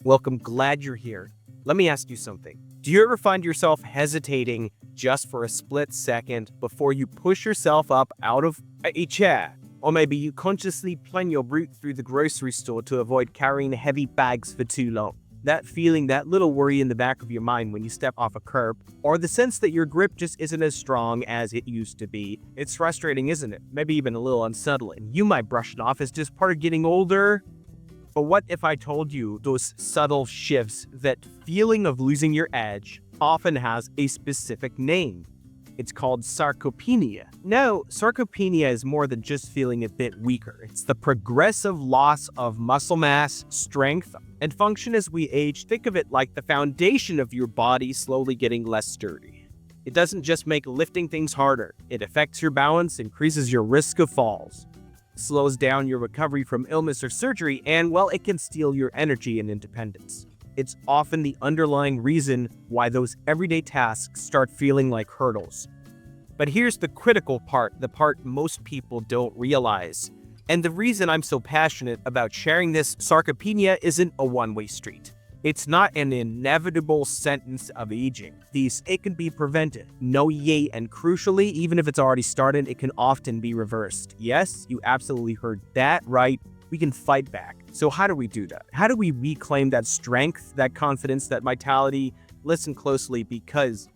Welcome, glad you're here. Let me ask you something. Do you ever find yourself hesitating just for a split second before you push yourself up out of a chair? Or maybe you consciously plan your route through the grocery store to avoid carrying heavy bags for too long. That feeling, that little worry in the back of your mind when you step off a curb, or the sense that your grip just isn't as strong as it used to be. It's frustrating, isn't it? Maybe even a little unsettling. You might brush it off as just part of getting older. But what if I told you those subtle shifts, that feeling of losing your edge, often has a specific name? It's called sarcopenia. No, sarcopenia is more than just feeling a bit weaker. It's the progressive loss of muscle mass, strength, and function as we age. Think of it like the foundation of your body slowly getting less sturdy. It doesn't just make lifting things harder. It affects your balance, increases your risk of falls, slows down your recovery from illness or surgery, and, well, it can steal your energy and independence. It's often the underlying reason why those everyday tasks start feeling like hurdles. But here's the critical part, the part most people don't realize. And the reason I'm so passionate about sharing this: sarcopenia isn't a one-way street. It's not an inevitable sentence of aging. It can be prevented. No yay, and crucially, even if it's already started, it can often be reversed. Yes, you absolutely heard that right. We can fight back. So how do we do that? How do we reclaim that strength, that confidence, that vitality? Listen closely, because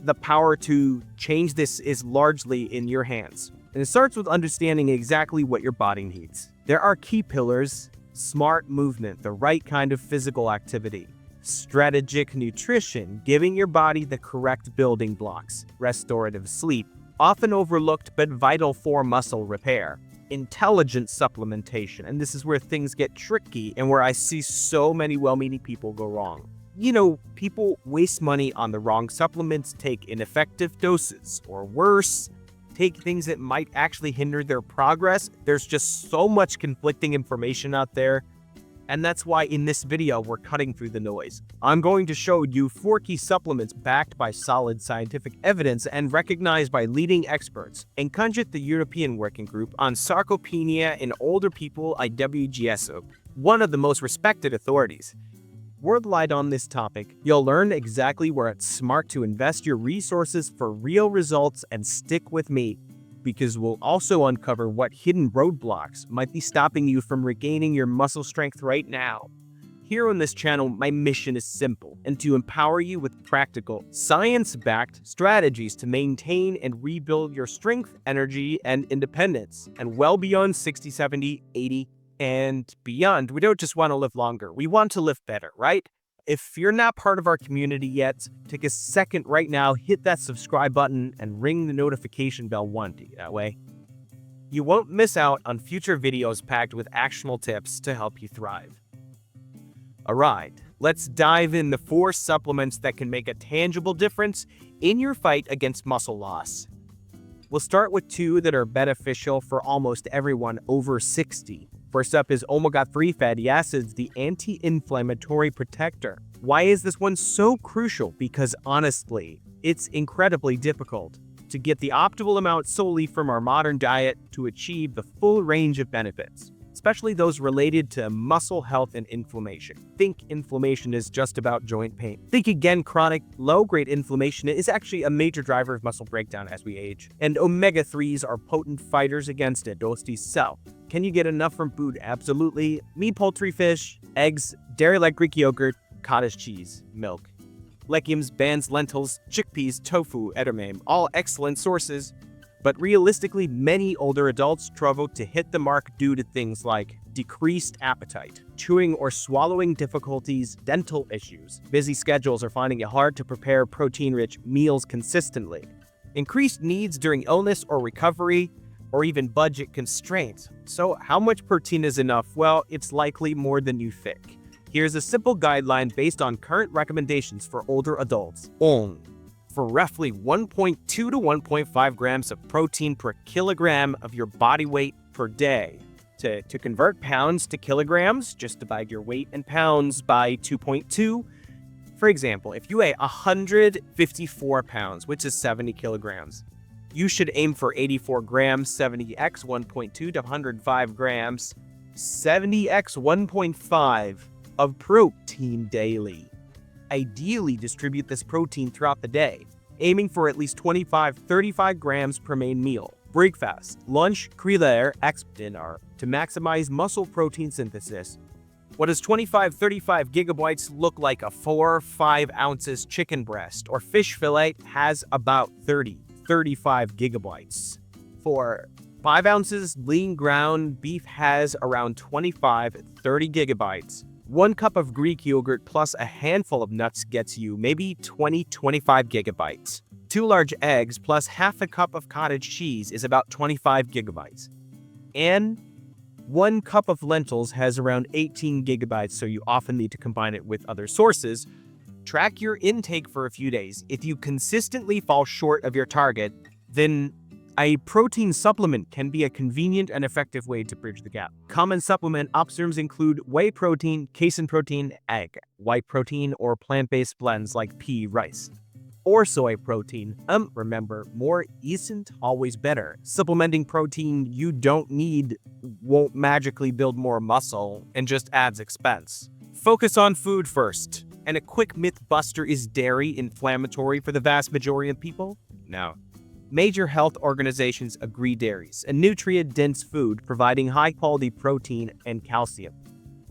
the power to change this is largely in your hands. And it starts with understanding exactly what your body needs. There are key pillars: smart movement, the right kind of physical activity; strategic nutrition, giving your body the correct building blocks; restorative sleep, often overlooked but vital for muscle repair; intelligent supplementation, and this is where things get tricky and where I see so many well-meaning people go wrong. People waste money on the wrong supplements, take ineffective doses, or worse, take things that might actually hinder their progress. There's just so much conflicting information out there. And that's why in this video, we're cutting through the noise. I'm going to show you 4 key supplements backed by solid scientific evidence and recognized by leading experts. Enkanjit, the European Working Group on Sarcopenia in Older People, IWGSO, one of the most respected authorities worldwide on this topic. You'll learn exactly where it's smart to invest your resources for real results, and stick with me, because we'll also uncover what hidden roadblocks might be stopping you from regaining your muscle strength right now. Here on this channel, my mission is simple, and to empower you with practical, science-backed strategies to maintain and rebuild your strength, energy, and independence, and well beyond 60, 70, 80, and beyond. We don't just want to live longer, we want to live better, right? If you're not part of our community yet, take a second right now, hit that subscribe button, and ring the notification bell that way you won't miss out on future videos packed with actionable tips to help you thrive. Alright, let's dive in the 4 supplements that can make a tangible difference in your fight against muscle loss. We'll start with 2 that are beneficial for almost everyone over 60. First up is omega-3 fatty acids, the anti-inflammatory protector. Why is this one so crucial? Because honestly, it's incredibly difficult to get the optimal amount solely from our modern diet to achieve the full range of benefits, especially those related to muscle health and inflammation. Think inflammation is just about joint pain. Think again, chronic, low-grade inflammation is actually a major driver of muscle breakdown as we age. And omega-3s are potent fighters against it. So, can you get enough from food? Absolutely. Meat, poultry, fish, eggs, dairy like Greek yogurt, cottage cheese, milk. Legumes, beans, lentils, chickpeas, tofu, edamame, all excellent sources. But realistically, many older adults struggle to hit the mark due to things like decreased appetite, chewing or swallowing difficulties, dental issues, busy schedules, or finding it hard to prepare protein-rich meals consistently, increased needs during illness or recovery, or even budget constraints. So how much protein is enough? Well, it's likely more than you think. Here's a simple guideline based on current recommendations for older adults. For roughly 1.2 to 1.5 grams of protein per kilogram of your body weight per day. To convert pounds to kilograms, just divide your weight in pounds by 2.2. For example, if you weigh 154 pounds, which is 70 kilograms, you should aim for 84 grams, 70x 1.2 to 105 grams, 70x 1.5 of protein daily. Ideally, distribute this protein throughout the day, aiming for at least 25-35 grams per main meal. Breakfast, lunch, crealer, dinner to maximize muscle protein synthesis. What does 25-35 gigabytes look like? A 4-5 ounces chicken breast or fish fillet has about 30-35 gigabytes. For 5 ounces lean ground beef has around 25-30 gigabytes. 1 cup of Greek yogurt plus a handful of nuts gets you maybe 20-25 gigabytes. 2 large eggs plus half a cup of cottage cheese is about 25 gigabytes. And 1 cup of lentils has around 18 gigabytes, so you often need to combine it with other sources. Track your intake for a few days. If you consistently fall short of your target, then a protein supplement can be a convenient and effective way to bridge the gap. Common supplement options include whey protein, casein protein, egg, white protein, or plant-based blends like pea rice, or soy protein. Remember, more isn't always better. Supplementing protein you don't need won't magically build more muscle and just adds expense. Focus on food first. And a quick myth buster: is dairy inflammatory for the vast majority of people? No. Major health organizations agree dairy's a nutrient-dense food providing high-quality protein and calcium.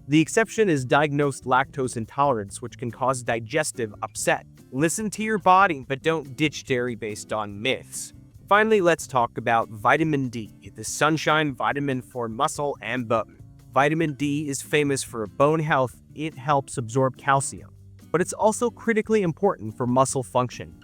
The exception is diagnosed lactose intolerance, which can cause digestive upset. Listen to your body, but don't ditch dairy based on myths. Finally, let's talk about vitamin D, the sunshine vitamin for muscle and bone. Vitamin D is famous for bone health. It helps absorb calcium, but it's also critically important for muscle function.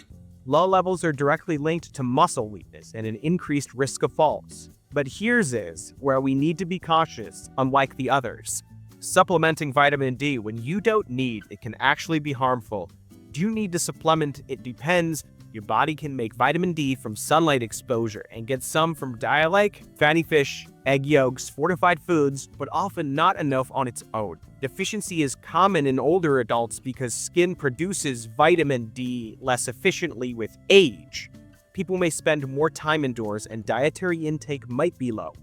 Low levels are directly linked to muscle weakness and an increased risk of falls. But here's where we need to be cautious, unlike the others. Supplementing vitamin D when you don't need it can actually be harmful. Do you need to supplement? It depends. Your body can make vitamin D from sunlight exposure and get some from diet like fatty fish, egg yolks, fortified foods, but often not enough on its own. Deficiency is common in older adults because skin produces vitamin D less efficiently with age. People may spend more time indoors and dietary intake might be low.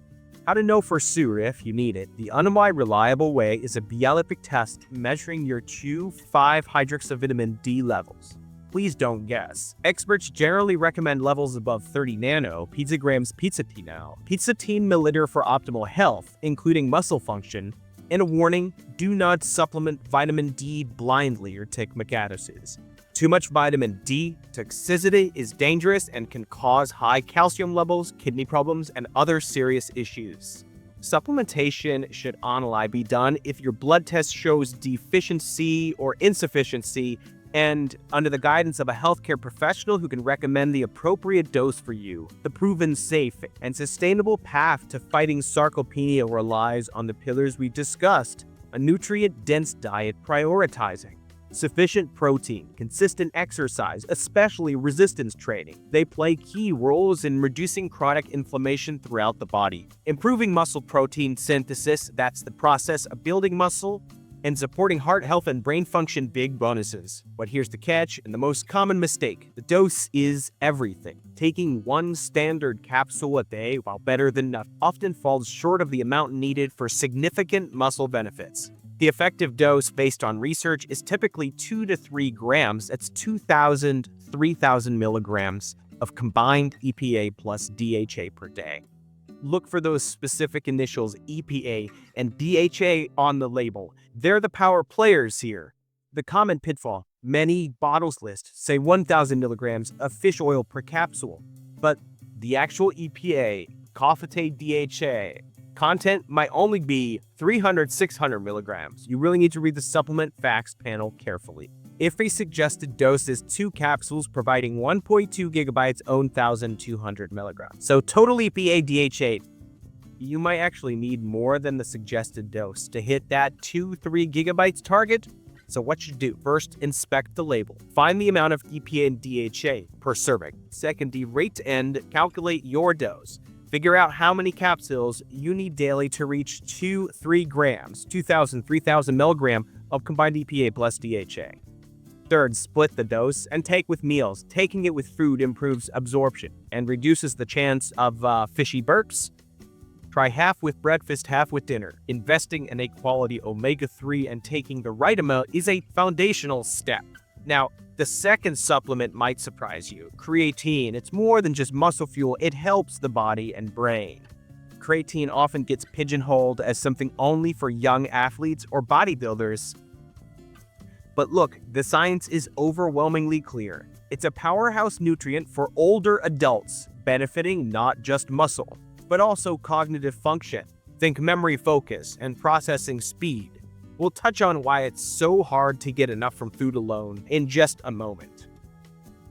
How to know for sure if you need it? The only reliable way is a biallelic test measuring your 2,5-hydroxyvitamin D levels. Please don't guess. Experts generally recommend levels above 30 petagrams pizzatin milliliter for optimal health, including muscle function. And a warning: do not supplement vitamin D blindly or take McAdams'. Too much vitamin D toxicity is dangerous and can cause high calcium levels, kidney problems, and other serious issues. Supplementation should only be done if your blood test shows deficiency or insufficiency and under the guidance of a healthcare professional who can recommend the appropriate dose for you. The proven safe and sustainable path to fighting sarcopenia relies on the pillars we discussed: a nutrient-dense diet prioritizing sufficient protein, consistent exercise, especially resistance training. They play key roles in reducing chronic inflammation throughout the body, improving muscle protein synthesis, that's the process of building muscle, and supporting heart health and brain function. Big bonuses. But here's the catch and the most common mistake: the dose is everything. Taking 1 standard capsule a day, while better than nothing, often falls short of the amount needed for significant muscle benefits. The effective dose based on research is typically 2 to 3 grams. That's 2,000-3,000 milligrams of combined EPA plus DHA per day. Look for those specific initials EPA and DHA on the label. They're the power players here. The common pitfall: many bottles list say 1,000 milligrams of fish oil per capsule, but the actual EPA, coffee DHA, content might only be 300-600 milligrams. You really need to read the supplement facts panel carefully. If a suggested dose is 2 capsules providing 1.2 gigabytes, 1,200 milligrams. So total EPA DHA, you might actually need more than the suggested dose to hit that 2-3 gigabytes target. So what you do: first, inspect the label. Find the amount of EPA and DHA per serving. Second, rate and calculate your dose. Figure out how many capsules you need daily to reach 2-3 grams, 2,000-3,000 milligram of combined EPA plus DHA. Third, split the dose and take with meals. Taking it with food improves absorption and reduces the chance of fishy burps. Try half with breakfast, half with dinner. Investing in a quality omega-3 and taking the right amount is a foundational step. Now, the second supplement might surprise you. Creatine. It's more than just muscle fuel, it helps the body and brain. Creatine often gets pigeonholed as something only for young athletes or bodybuilders. But look, the science is overwhelmingly clear. It's a powerhouse nutrient for older adults, benefiting not just muscle, but also cognitive function. Think memory, focus, and processing speed. We'll touch on why it's so hard to get enough from food alone in just a moment.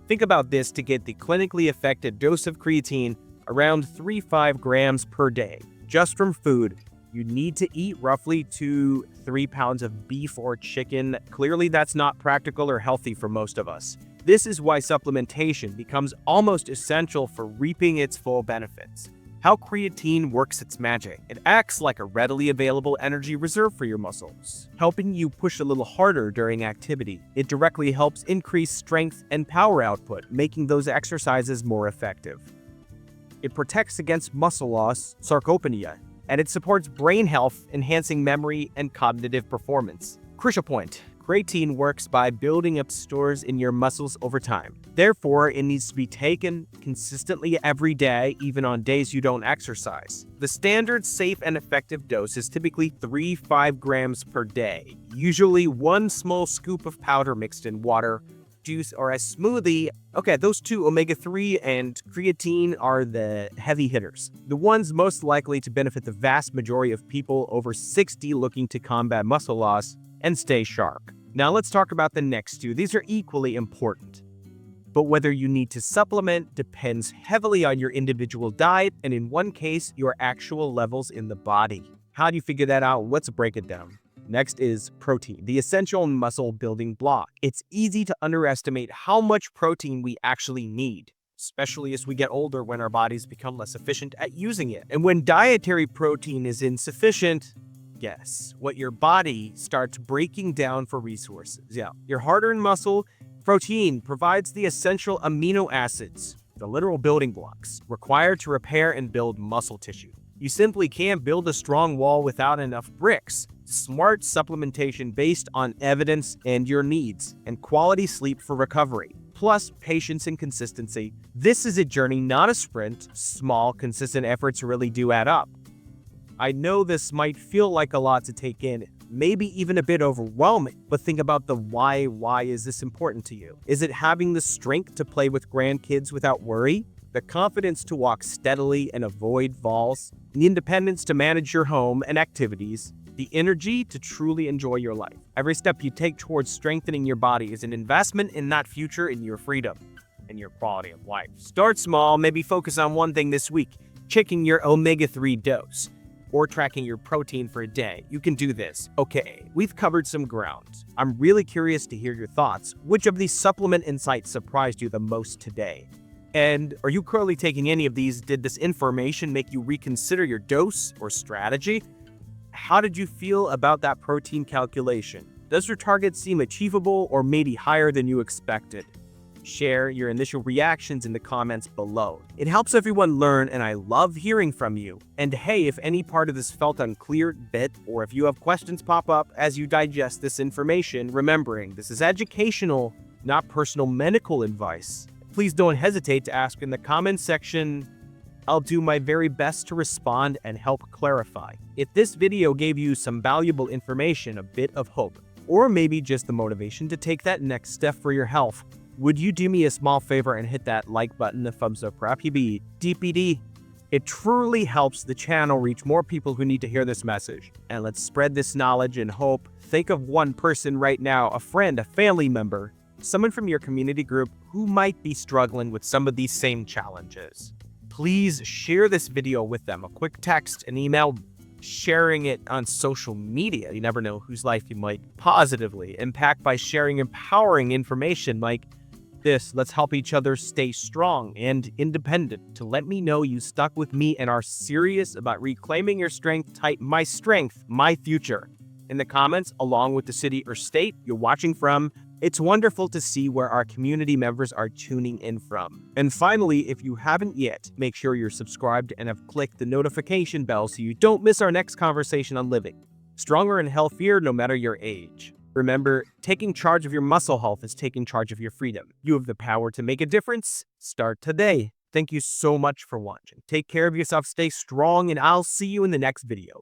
Think about this: to get the clinically effective dose of creatine, around 3-5 grams per day, just from food, you need to eat roughly 2-3 pounds of beef or chicken. Clearly, that's not practical or healthy for most of us. This is why supplementation becomes almost essential for reaping its full benefits. How creatine works its magic. It acts like a readily available energy reserve for your muscles, helping you push a little harder during activity. It directly helps increase strength and power output, making those exercises more effective. It protects against muscle loss, sarcopenia, and it supports brain health, enhancing memory and cognitive performance. Crucial point: creatine works by building up stores in your muscles over time. Therefore, it needs to be taken consistently every day, even on days you don't exercise. The standard, safe, and effective dose is typically 3-5 grams per day, usually 1 small scoop of powder mixed in water, juice, or a smoothie. Okay, those two, omega-3 and creatine, are the heavy hitters, the ones most likely to benefit the vast majority of people over 60 looking to combat muscle loss and stay sharp. Now let's talk about the next two. These are equally important. But whether you need to supplement depends heavily on your individual diet and, in one case, your actual levels in the body. How do you figure that out? Let's break it down. Next is protein, the essential muscle building block. It's easy to underestimate how much protein we actually need, especially as we get older, when our bodies become less efficient at using it. And when dietary protein is insufficient, guess what? Your body starts breaking down for resources. Yeah, your hard-earned muscle. Protein provides the essential amino acids, the literal building blocks, required to repair and build muscle tissue. You simply can't build a strong wall without enough bricks. Smart supplementation based on evidence and your needs, and quality sleep for recovery, plus patience and consistency. This is a journey, not a sprint. Small, consistent efforts really do add up. I know this might feel like a lot to take in, maybe even a bit overwhelming, but think about the why. Why is this important to you? Is it having the strength to play with grandkids without worry? The confidence to walk steadily and avoid falls? The independence to manage your home and activities? The energy to truly enjoy your life? Every step you take towards strengthening your body is an investment in that future, in your freedom and your quality of life. Start small, maybe focus on one thing this week, checking your omega-3 dose, or tracking your protein for a day. You can do this. Okay, we've covered some ground. I'm really curious to hear your thoughts. Which of these supplement insights surprised you the most today? And are you currently taking any of these? Did this information make you reconsider your dose or strategy? How did you feel about that protein calculation? Does your target seem achievable or maybe higher than you expected? Share your initial reactions in the comments below. It helps everyone learn, and I love hearing from you. And hey, if any part of this felt unclear, or if you have questions pop up as you digest this information, remembering this is educational, not personal medical advice, please don't hesitate to ask in the comments section. I'll do my very best to respond and help clarify. If this video gave you some valuable information, a bit of hope, or maybe just the motivation to take that next step for your health, would you do me a small favor and hit that like button, the thumbs up, RapUB, DPD? It truly helps the channel reach more people who need to hear this message. And let's spread this knowledge and hope. Think of one person right now, a friend, a family member, someone from your community group who might be struggling with some of these same challenges. Please share this video with them. A quick text, an email, sharing it on social media. You never know whose life you might positively impact by sharing empowering information like this. Let's help each other stay strong and independent. To let me know you stuck with me and are serious about reclaiming your strength, type "my strength, my future" in the comments, along with the city or state you're watching from. It's wonderful to see where our community members are tuning in from. And finally, if you haven't yet, make sure you're subscribed and have clicked the notification bell so you don't miss our next conversation on living stronger and healthier no matter your age. Remember, taking charge of your muscle health is taking charge of your freedom. You have the power to make a difference. Start today. Thank you so much for watching. Take care of yourself, stay strong, and I'll see you in the next video.